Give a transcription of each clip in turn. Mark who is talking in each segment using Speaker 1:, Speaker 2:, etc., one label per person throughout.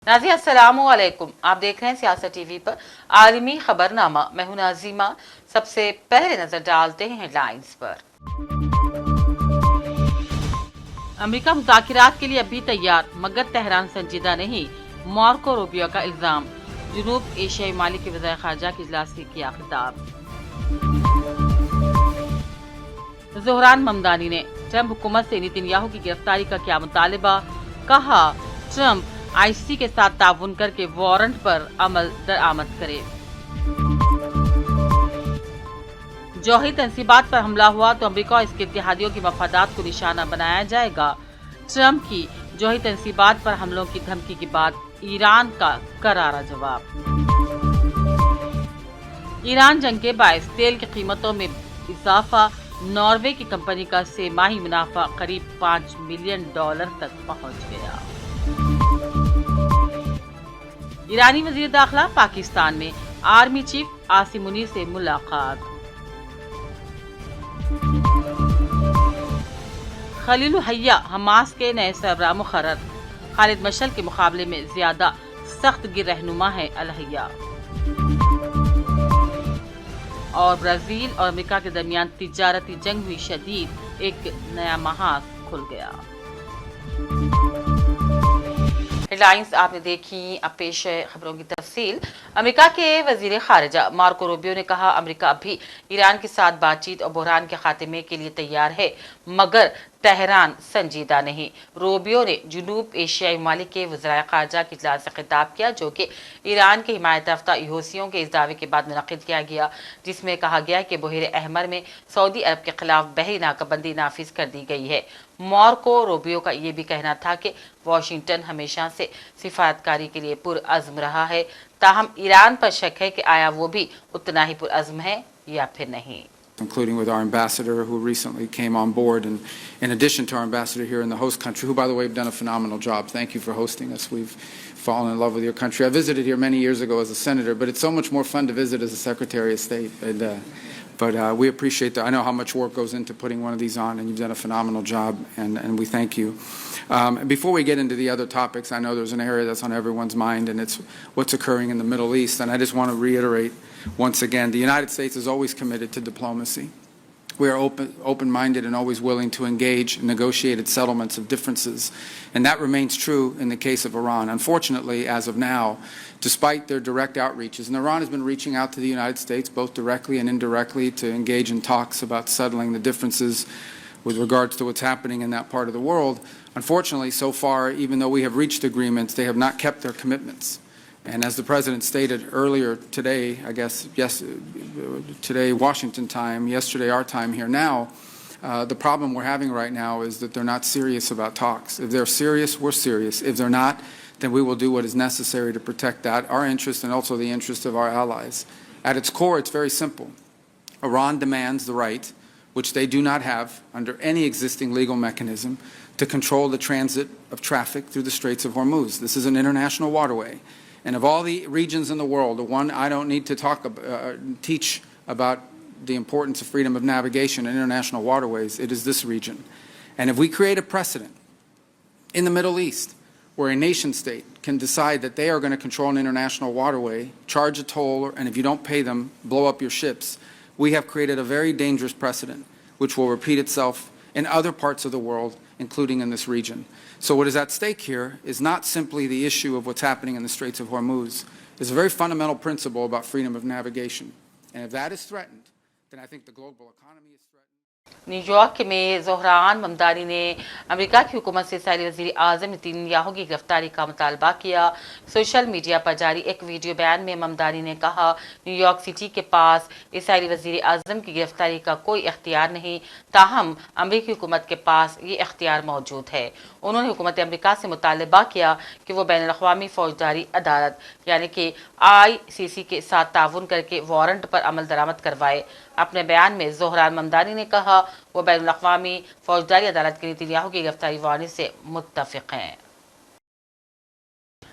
Speaker 1: नाज़रीन अस्सलामु अलैकुम, आप देख रहे हैं सियासत टीवी पर आलमी खबरनामा। मैं हूं नाज़िमा। सबसे पहले नजर डालते हैं हेडलाइंस पर। अमेरिका मुज़ाकिरात के लिए अभी तैयार, मगर तेहरान संजीदा नहीं, मार्को रूबियो का इल्जाम। जुनूब एशियाई मालिक के वज़ीर ख़ारजा के इजलास से किया खिताब। ज़ोहरान ममदानी ने ट्रंप हुकूमत से नेतन्याहू की गिरफ्तारी का किया मुतालबा। कहा, ट्रंप आईसीसी के साथ ताउन करके वारंट पर अमल दरामद करे। जौहरी तंसीबात पर हमला हुआ तो अमेरिका और इसके इत्तेहादियों की मफादात को निशाना बनाया जाएगा। ट्रंप की जौहरी तंसीबात पर हमलों की धमकी के बाद ईरान का करारा जवाब। ईरान जंग के बायस तेल की कीमतों में इजाफा। नॉर्वे की कंपनी का सेमाही मुनाफा करीब $5 मिलियन तक पहुंच गया। ईरानी वजीर दाखिला पाकिस्तान में आर्मी चीफ आसिम मुनीर से मुलाकात। खलील हैया हमास के नए सरबराह मुकर्रर। खालिद मशअल के मुकाबले में ज्यादा सख्त गिर रहनुमा है अल हैया। और ब्राजील और अमेरिका के दरमियान तिजारती जंग हुई शदीद, एक नया महाज खुल गया। हेडलाइंस आपने देखी, अब पेश है खबरों की तफसील। अमेरिका के वजीर खारजा मार्को रूबियो ने कहा, अमेरिका अभी ईरान के साथ बातचीत और बहरान के खात्मे के लिए तैयार है, मगर तेहरान संजीदा नहीं। रूबियो ने जुनूब एशियाई मालिक के वज़ीर ख़ारजा के इजलास से खिताब किया, जो कि ईरान के हिमायत याफ्ता यूसियों के इस दावे के बाद मुनक़िद किया गया, जिसमें कहा गया कि बहर अहमर में सऊदी अरब के खिलाफ बहरी नाकाबंदी नाफिज कर दी गई है। मार्को रूबियो का ये भी कहना था कि वाशिंगटन हमेशा से सिफारतकारी के लिए पुरअज़्म रहा है, ताहम ईरान पर शक है कि आया वो भी उतना ही पुरअज़्म है या फिर नहीं।
Speaker 2: Including with our ambassador who recently came on board, and in addition to our ambassador here in the host country, who by the way have done a phenomenal job. Thank you for hosting us. We've fallen in love with your country. I visited here many years ago as a senator, but it's so much more fun to visit as a Secretary of State. But we appreciate that. I know how much work goes into putting one of these on, and you've done a phenomenal job, and we thank you. Before we get into the other topics, I know there's an area that's on everyone's mind, and it's what's occurring in the Middle East. And I just want to reiterate once again, the United States is always committed to diplomacy. We are open-minded and always willing to engage in negotiated settlements of differences, and that remains true in the case of Iran. Unfortunately, as of now, despite their direct outreaches, and Iran has been reaching out to the United States both directly and indirectly to engage in talks about settling the differences with regards to what's happening in that part of the world. Unfortunately, so far, even though we have reached agreements, they have not kept their commitments. And as the President stated earlier today, I guess, today Washington time, yesterday our time here now, the problem we're having right now is that they're not serious about talks. If they're serious, we're serious. If they're not, then we will do what is necessary to protect that, our interest and also the interest of our allies. At its core, it's very simple. Iran demands the right, which they do not have under any existing legal mechanism, to control the transit of traffic through the Straits of Hormuz. This is an international waterway. And of all the regions in the world, the one I don't need to teach about the importance of freedom of navigation in international waterways, it is this region. And if we create a precedent in the Middle East where a nation state can decide that they are going to control an international waterway, charge a toll, and if you don't pay them, blow up your ships, we have created a very dangerous precedent which will repeat itself in other parts of the world, including in this region. So what is at stake here is not simply the issue of what's happening in the Straits of Hormuz. It's a very fundamental principle about freedom of navigation. And if that is threatened, then I think the global economy is threatened.
Speaker 1: New York में ज़ोहरान ममदानी ने America की हुकूमत से Israeli वज़ीर आज़म Netanyahu की गिरफ्तारी का मुतालबा किया। सोशल मीडिया पर जारी एक वीडियो बयान में ममदानी ने कहा, न्यूयॉर्क सिटी के पास इसराइली वज़ीर आज़म की गिरफ्तारी का कोई इख्तियार नहीं, ताहम अमेरिकी हुकूमत के पास ये इख्तियार मौजूद है। उन्होंने हुकूमत अमेरिका से मुतालबा किया कि वो बैनुल अक़वामी फ़ौजदारी अदालत यानी कि ICC के साथ ताउन करके वारंट पर अमल दरामद करवाए। अपने बयान में ज़ोहरान ममदानी ने कहा, वो बैनुल अक़वामी फ़ौजदारी अदालत के नेतन्याहू की गिरफ्तारी वारंट से मुत्तफ़िक़ हैं।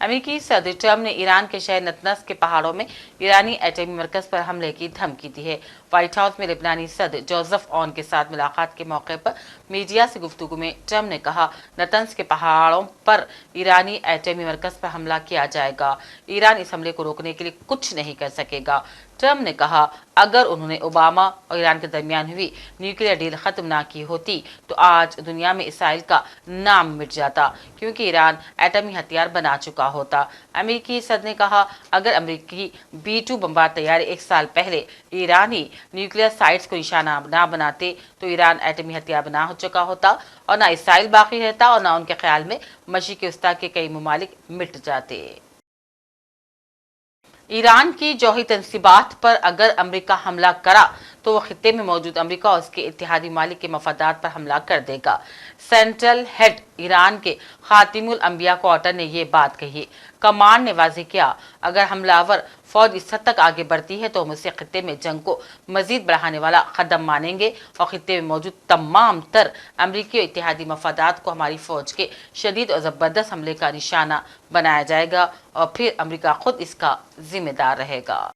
Speaker 1: अमेरिकी सदर ट्रम्प ने ईरान के शहर नतनज के पहाड़ों में ईरानी एटमी मरकज पर हमले की धमकी दी है। व्हाइट हाउस में लेबनानी सदर जोसेफ ऑन के साथ मुलाकात के मौके पर मीडिया से गुफ्तगू में ट्रम्प ने कहा, नतनज के पहाड़ों पर ईरानी एटमी मरकज पर हमला किया जाएगा। ईरान इस हमले को रोकने के लिए कुछ नहीं कर सकेगा। ट्रम्प ने कहा, अगर उन्होंने ओबामा और ईरान के दरमियान हुई न्यूक्लियर डील खत्म ना की होती तो आज दुनिया में इसराइल का नाम मिट जाता, क्योंकि ईरान एटमी हथियार बना चुका होता। अमेरिकी सदर ने कहा, अगर अमेरिकी B-2 बमबार तैयारी एक साल पहले ईरानी न्यूक्लियर साइट्स को निशाना ना बनाते तो ईरान एटमी हथियार बना हो चुका होता और ना इसराइल बाकी रहता और ना उनके ख्याल में मशरिक़ वस्ता के कई ममालिक मिट जाते। ईरान की जौहरी तंसीबात पर अगर अमेरिका हमला करा तो वह खित्ते में मौजूद अमेरिका और उसके इत्तेहादी मालिक के मफादात पर हमला कर देगा। सेंट्रल हेड ईरान के खातिमुल अंबिया क्वार्टर ने ये बात कही। कमान ने वाज़ेह किया, अगर हमलावर फौज इस हद तक आगे बढ़ती है तो हम उसे खित्ते में जंग को मजीद बढ़ाने वाला कदम मानेंगे और खित्ते में मौजूद तमाम तर अमरीकी और इत्तेहादी मफादात को हमारी फौज के शदीद और ज़बरदस्त हमले का निशाना बनाया जाएगा और फिर अमरीका खुद इसका जिम्मेदार रहेगा।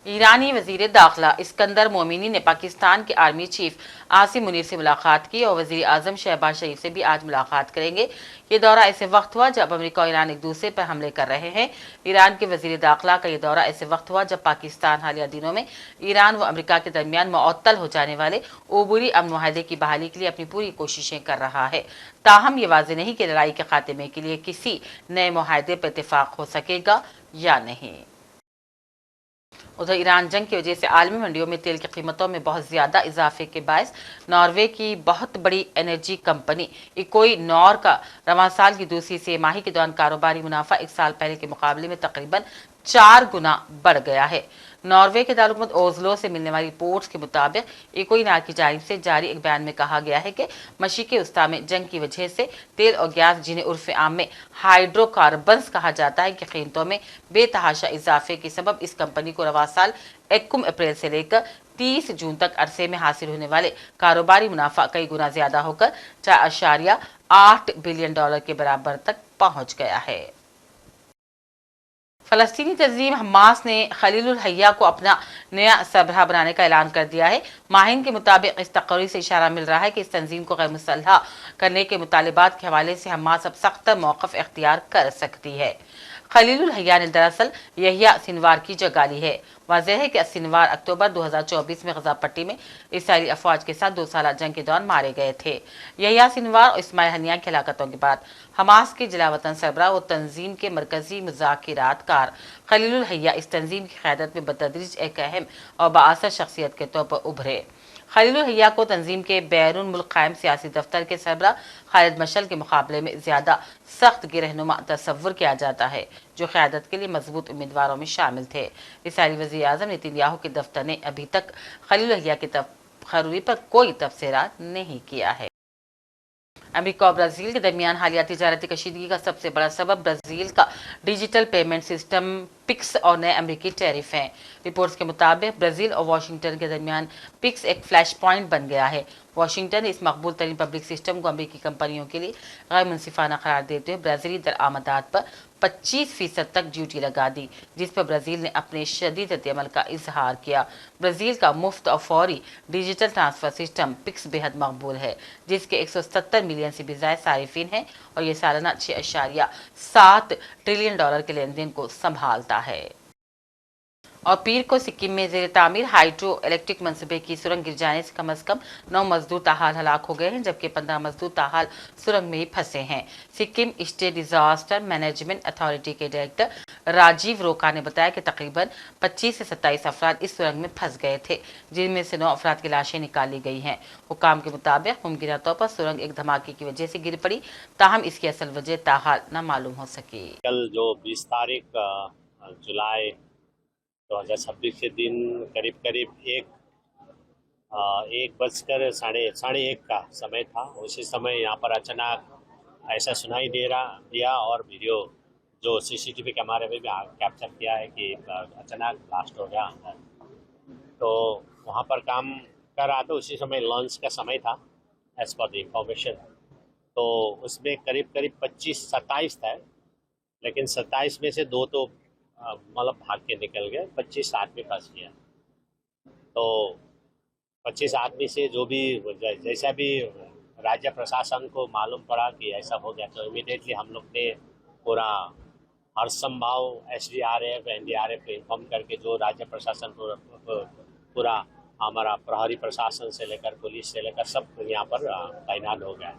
Speaker 1: ईरानी वजीर दाखिला इस्कंदर मोमिनी ने पाकिस्तान के आर्मी चीफ आसिम मुनीर से मुलाकात की और वजीर आजम शहबाज शरीफ से भी आज मुलाकात करेंगे। ये दौरा ऐसे वक्त हुआ जब अमेरिका और ईरान एक दूसरे पर हमले कर रहे हैं। ईरान के वजीर दाखिला का ये दौरा ऐसे वक्त हुआ जब पाकिस्तान हालिया दिनों में ईरान व अमेरिका के दरमियान मुअत्तल हो जाने वाले ओबूरी अमन मुआहदे की बहाली के लिए अपनी पूरी कोशिशें कर रहा है। ताहम ये वाज़ेह नहीं कि लड़ाई के खात्मे के लिए किसी नए मुआहदे पर इत्तेफाक हो सकेगा या नहीं। उधर ईरान जंग की वजह से आलमी मंडियों में तेल की कीमतों में बहुत ज्यादा इजाफे के बायस नॉर्वे की बहुत बड़ी एनर्जी कंपनी इकोई नॉर का रवां साल की दूसरी तिमाही के दौरान कारोबारी मुनाफा एक साल पहले के मुकाबले में तकरीबन 4 गुना बढ़ गया है। नॉर्वे के दारुलमत ओस्लो से मिलने वाली रिपोर्ट्स के मुताबिक इकोई नॉर की जानिब से जारी एक बयान में कहा गया है कि मशरिक़ वस्ता में जंग की वजह से तेल और गैस, जिन्हें उर्फ आम में हाइड्रोकार्बन्स कहा जाता है, की कीमतों में बेतहाशा इजाफे के सबब इस कंपनी को रवा साल 1 अप्रैल से लेकर 30 जून तक अरसे में हासिल होने वाले कारोबारी मुनाफा कई गुना ज्यादा होकर 4.8 बिलियन डॉलर के बराबर तक पहुंच गया है। फलस्तीनी तंजीम हमास ने खलीलुल हय्या को अपना नया सरबराह बनाने का ऐलान कर दिया है। माहिन के मुताबिक इस तकरीर से इशारा मिल रहा है कि इस तंजीम को गैर मुसल्लह करने के मुतालिबात के हवाले से हमास अब सख्त मौक़िफ़ इख्तियार कर सकती है। खलीलुल हय्या ने दरअसल यहिया सिनवार की जगह ली है। वाज़ेह है कि सिनवार अक्टूबर 2024 में गजा पट्टी में इसराइली अफवाज के साथ 2 साला जंग के दौरान मारे गए थे। यहिया सिनवार और इस्माइल हनिया की हलाकतों के बाद हमास के जिलावतन सरबराह और तंजीम के मरकजी मुज़ाकिरातकार खलीलुल हय्या इस तंजीम की क़यादत में बतदरीज एक अहम और बाअसर शख्सियत के तौर पर उभरे। खलीलुल हय्या को तंजीम के बैरून मुल्क कायम सियासी दफ्तर के सरबराह खालिद मशअल के मुकाबले में ज्यादा सख्त गिरहनुमा तस्वुर किया जाता है, जो क़यादत के लिए मजबूत उम्मीदवारों में शामिल थे। इसराइली वज़ीर आज़म नेतन्याहू के दफ्तर ने अभी तक खलीलुल हय्या की तकरीर पर कोई तबसरा नहीं किया है। अमेरिका और ब्राज़ील के दरमियान हालिया तिजारती कशीदगी का सबसे बड़ा सबब ब्राज़ील का डिजिटल पेमेंट सिस्टम पिक्स और नए अमेरिकी टैरिफ हैं। रिपोर्ट्स के मुताबिक ब्राज़ील और वाशिंगटन के दरमियान पिक्स एक फ्लैश पॉइंट बन गया है। वाशिंगटन ने इस मकबूल तरीन पब्लिक सिस्टम को अमेरिकी कंपनियों के लिए गैर मुनसिफाना करार देते हुए ब्राज़ीली दरआमदात पर 25% तक ड्यूटी लगा दी, जिस पर ब्राज़ील ने अपने शदीद रद्द-ए-अमल का इजहार किया। ब्राज़ील का मुफ्त और फौरी डिजिटल ट्रांसफर सिस्टम पिक्स बेहद मकबूल है, जिसके 170 मिलियन से भी ज़्यादा सारिफिन हैं और ये सालाना 6.7 ट्रिलियन डॉलर के लेन देन को संभालता है। और पीर को सिक्किम में ज़ेर तामीर हाइड्रो इलेक्ट्रिक मनसूबे की सुरंग गिर जाने से कम 9 मजदूर ताहाल हलाक हो गए हैं, जबकि 15 मजदूर ताहाल सुरंग में ही फंसे हैं। Sikkim state disaster management authority के डायरेक्टर राजीव रोका ने बताया कि तकरीबन 25 से 27 अफराद इस सुरंग में फंस गए थे, जिनमें से 9 अफराद की लाशें निकाली गई हैं। हुकाम के मुताबिक मुमकिन तौर पर सुरंग एक धमाके की वजह से गिर पड़ी, ताहम इसकी असल वजह ताहाल न मालूम हो सकी।
Speaker 3: कल जो 20 तारीख जुलाई 2026 के दिन करीब 1:30 का समय था। उसी समय यहाँ पर अचानक ऐसा सुनाई दिया और वीडियो जो CCTV कैमरे में भी कैप्चर किया है कि अचानक ब्लास्ट हो गया अंदर। तो वहाँ पर काम कर रहा था, उसी समय लंच का समय था एज पर द इंफॉर्मेशन। तो उसमें करीब 25-27 था लेकिन 27 में से 2 तो मतलब भाग के निकल गए, 25 आदमी फंस गया। तो 25 आदमी से जो भी जैसा भी राज्य प्रशासन को मालूम पड़ा कि ऐसा हो गया, तो इमीडिएटली हम लोग ने पूरा हर संभव SDRF NDRF को इन्फॉर्म करके जो राज्य प्रशासन पूरा हमारा प्रहरी प्रशासन से लेकर पुलिस से लेकर सब यहाँ पर तैनात हो गया।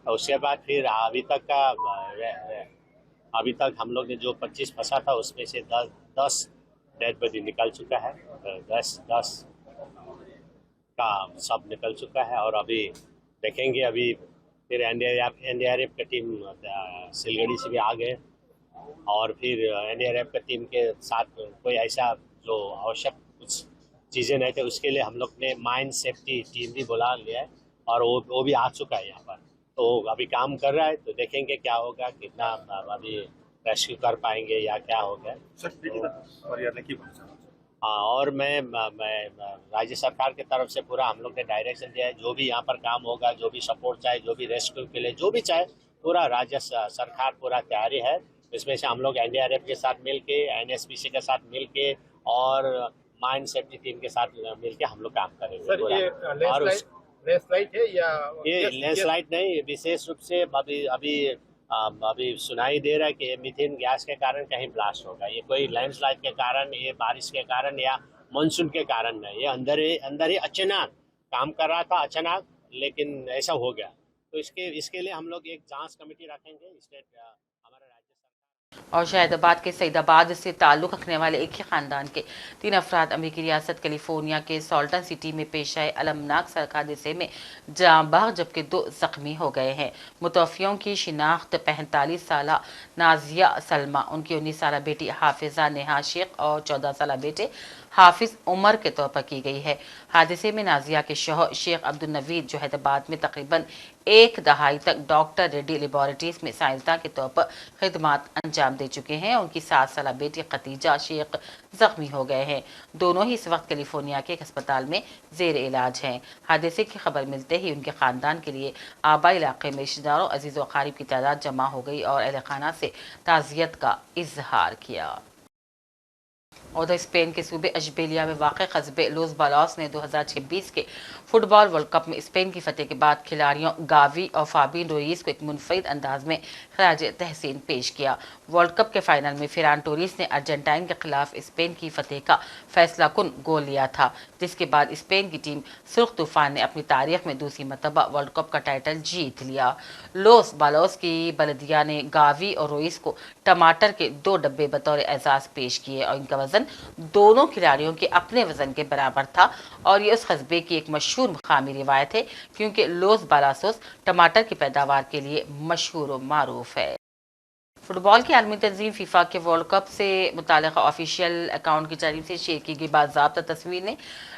Speaker 3: तो उसके बाद फिर अभी तक हम लोग ने जो 25 फंसा था उसमें से 10 डेड बॉडी निकल चुका है, 10 का सब निकल चुका है। और अभी देखेंगे, अभी फिर NDRF की टीम सिलगड़ी से भी आ गए, और फिर NDRF की टीम के साथ कोई ऐसा जो आवश्यक कुछ चीज़ें नहीं थे उसके लिए हम लोग ने माइन सेफ्टी टीम भी बुला लिया है, और वो भी आ चुका है यहाँ पर। तो अभी काम कर रहा है, तो देखेंगे क्या होगा, कितना अभी रेस्क्यू कर पाएंगे या क्या होगा। और मैं राज्य सरकार की तरफ से पूरा हम लोग ने डायरेक्शन दिया है, जो भी यहाँ पर काम होगा, जो भी सपोर्ट चाहे, जो भी रेस्क्यू के लिए जो भी चाहे, पूरा राज्य सरकार पूरा तैयारी है। इसमें से हम लोग NDRF के साथ मिलके, NSPC के साथ मिलके और माइन सेफ्टी टीम के साथ मिलके हम लोग काम करेंगे।
Speaker 4: सर, ये लैंडस्लाइड है या
Speaker 3: ये लैंडस्लाइड नहीं, विशेष रूप से अभी सुनाई दे रहा है कि मीथेन गैस के कारण कहीं ब्लास्ट होगा। ये कोई लैंडस्लाइड के कारण, ये बारिश के कारण या मानसून के कारण नहीं, ये अंदर ही अचानक काम कर रहा था अचानक, लेकिन ऐसा हो गया। तो इसके लिए हम लोग एक जांच कमेटी रखेंगे स्टेट हमारा राज्य सरकार।
Speaker 1: और शहदाबाद के सईदाबाद से ताल्लुक़ रखने वाले एक ही ख़ानदान के 3 अफराद अमेरिकी रियासत कैलिफोर्निया के सॉल्टन सिटी में पेश आए अलमनाक सड़क हादसे में जाँ बहक, जबकि 2 ज़ख्मी हो गए हैं। मुतवफ़ियों की शिनाख्त 45 साल नाजिया सलमा, उनकी 19 साल बेटी हाफिज़ा नेहा शेख और 14 साल बेटे हाफिज उमर के तौर पर की गई है। हादसे में नाजिया के शौहर शेख अब्दुल नवीद जो हैदराबाद में तकरीबन 1 दहाई तक डॉक्टर रेड्डी लेबॉरेटरीज में साइंसदान के तौर पर खिदमत अंजाम दे चुके हैं। उनकी 7 साल बेटी खतीजा शेख जख्मी हो गए हैं। दोनों ही इस वक्त कैलिफोर्निया के एक अस्पताल में जेर इलाज हैं। हादसे की खबर मिलते ही उनके खानदान के लिए आबा इलाके में रिश्तेदारों, अजीज़ व क़रीब की तादाद जमा हो गई और अहल खाना से ताज़ियत का इजहार किया। उधर स्पेन के सूबे अशबेलिया में वाक़ कस्बे लोस बालास ने 2026 के फुटबॉल वर्ल्ड कप में स्पेन की फतेह के बाद खिलाड़ियों गावी और फाबिन रोइस को एक मुनफरिद अंदाज में खराज तहसीन पेश किया। वर्ल्ड कप के फाइनल में फेरान टोरिस ने अर्जेंटाइन के खिलाफ स्पेन की फतेह का फैसला कुन गोल लिया था, जिसके बाद स्पेन की टीम सुर्ख तूफान ने अपनी तारीख में दूसरी मरतबा वर्ल्ड कप का टाइटल जीत लिया। लोस बालास की बलदिया ने गावी और रोइस को टमाटर के 2 डब्बे बतौर एजाज पेश किए और इनका वजन दोनों खिलाड़ियों के अपने वजन के बराबर था। और ये उस कस्बे की एक मशहूर मकामी रिवायत है, क्योंकि लोस बालासोस टमाटर की पैदावार के लिए मशहूर और मारूफ है। फुटबॉल की आलमी तंजीम फीफा के वर्ल्ड कप से मुताल्लिक़ ऑफिशियल अकाउंट की जानिब से शेयर की गई बाज़ाब्ता तस्वीर ने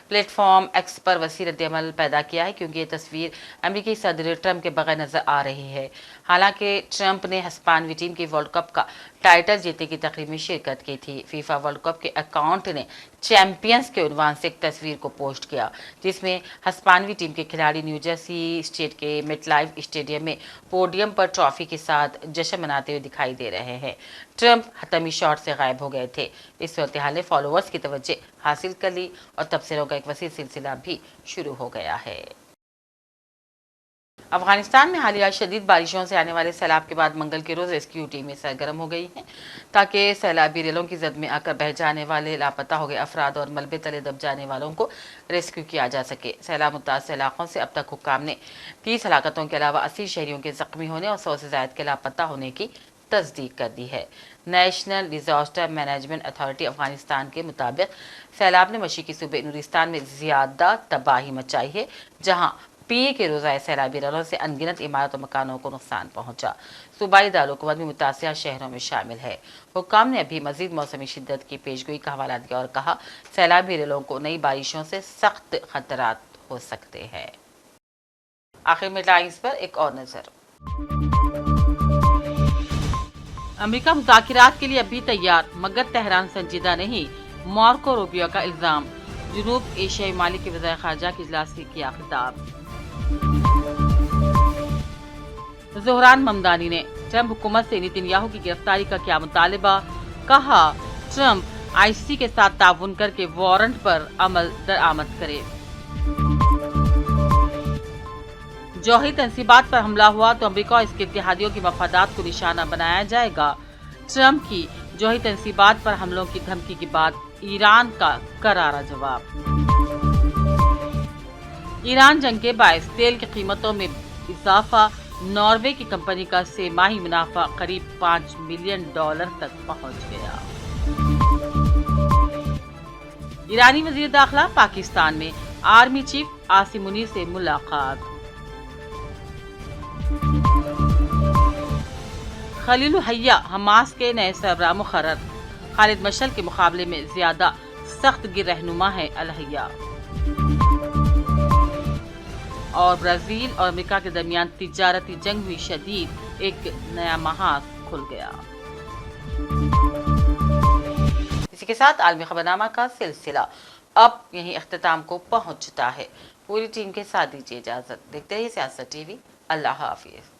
Speaker 1: प्लेटफॉर्म एक्स पर वसी रद्द-ए-अमल पैदा किया है, क्योंकि ये तस्वीर अमेरिकी सदर ट्रंप के बगैर नजर आ रही है। हालांकि ट्रंप ने हिस्पानवी टीम की वर्ल्ड कप का टाइटल जीतने की तकरीब में शिरकत की थी। फीफा वर्ल्ड कप के अकाउंट ने चैंपियंस के उन्वान से एक तस्वीर को पोस्ट किया, जिसमें हिस्पानवी टीम के खिलाड़ी न्यू जर्सी स्टेट के मेटलाइफ स्टेडियम में पोडियम पर ट्रॉफी के साथ जश्न मनाते हुए दिखाई दे रहे हैं। ट्रंप हतमी शॉट से गायब हो गए थे। इस सूरत-ए-हाल ने फॉलोअर्स की तवज्जो हासिल कर ली और तबसरों का एक वसी सिलसिला भी शुरू हो गया है। अफगानिस्तान में हालिया शदीद बारिशों से आने वाले सैलाब के बाद मंगल के रोज़ रेस्क्यू टीमें सरगर्म हो गई हैं, ताकि सैलाबी रेलों की जद में आकर बह जाने वाले लापता हो गए अफराद और मलबे तले दब जाने वालों को रेस्क्यू किया जा सके। सैलाब मुतासर इलाकों से अब तक हुक्काम ने 30 हलाकतों के अलावा 80 शहरियों के जख्मी होने और 100 से ज़ायद के लापता होने की तस्दीक कर दी है। National disaster management authority Afghanistan के मुताबिक सैलाब ने मशरिकी सूबे नूरिस्तान में ज़्यादा तबाही मचाई है, जहाँ पीए के रोज़ाए सैलाबी रनों से अनगिनत इमारत और मकानों को नुकसान पहुंचा। सूबाई दारुकूमत भी मुतासिर शहरों में शामिल है। हुक्काम ने अभी मजीद मौसमी शिद्दत की पेशगोई का हवाला दिया और कहा, सैलाबी रेलों को नई बारिशों से सख्त खतरात हो सकते हैं। आखिर में टाइम्स पर एक और नजर। अमेरिका मुज़ाकिरात के लिए अभी तैयार, मगर तेहरान संजीदा नहीं, मार्को रूबियो का इल्जाम। जुनूब एशियाई मालिक के वज़ीर ख़ारजा के इजलास से किया खिताब। ज़ोहरान ममदानी ने ट्रंप हुकूमत से नेतन्याहू की गिरफ्तारी का किया मुतालबा, कहा ट्रंप आईसीसी के साथ ताउन करके वारंट पर अमल दरामद करे। जौहरी तंसीबात पर हमला हुआ तो अमेरिका और इसके इत्तेहादियों के मफादात को निशाना बनाया जाएगा। ट्रंप की जौहरी तंसीबात पर हमलों की धमकी के बाद ईरान का करारा जवाब। ईरान जंग के बायस तेल की कीमतों में इजाफा, नॉर्वे की कंपनी का सेमाही मुनाफा करीब $5 मिलियन तक पहुंच गया। ईरानी वजीर दाखिला पाकिस्तान में आर्मी चीफ आसिम मुनीर से मुलाकात। खलील हैया हमास के नए सरबराह मुकर्रर, खालिद मशअल के मुकाबले में ज्यादा सख्त गिर रहनुमा है अल-हैया। और ब्राजील और अमेरिका के दरमियान तिजारती जंग हुई शदीद, एक नया महाज खुल गया। इसी के साथ आलमी खबरनामा का सिलसिला अब यहीं अख्तिताम को पहुंचता है। पूरी टीम के साथ दीजिए इजाजत। देखते रहिए सियासत टीवी। अल्लाह हाफिज।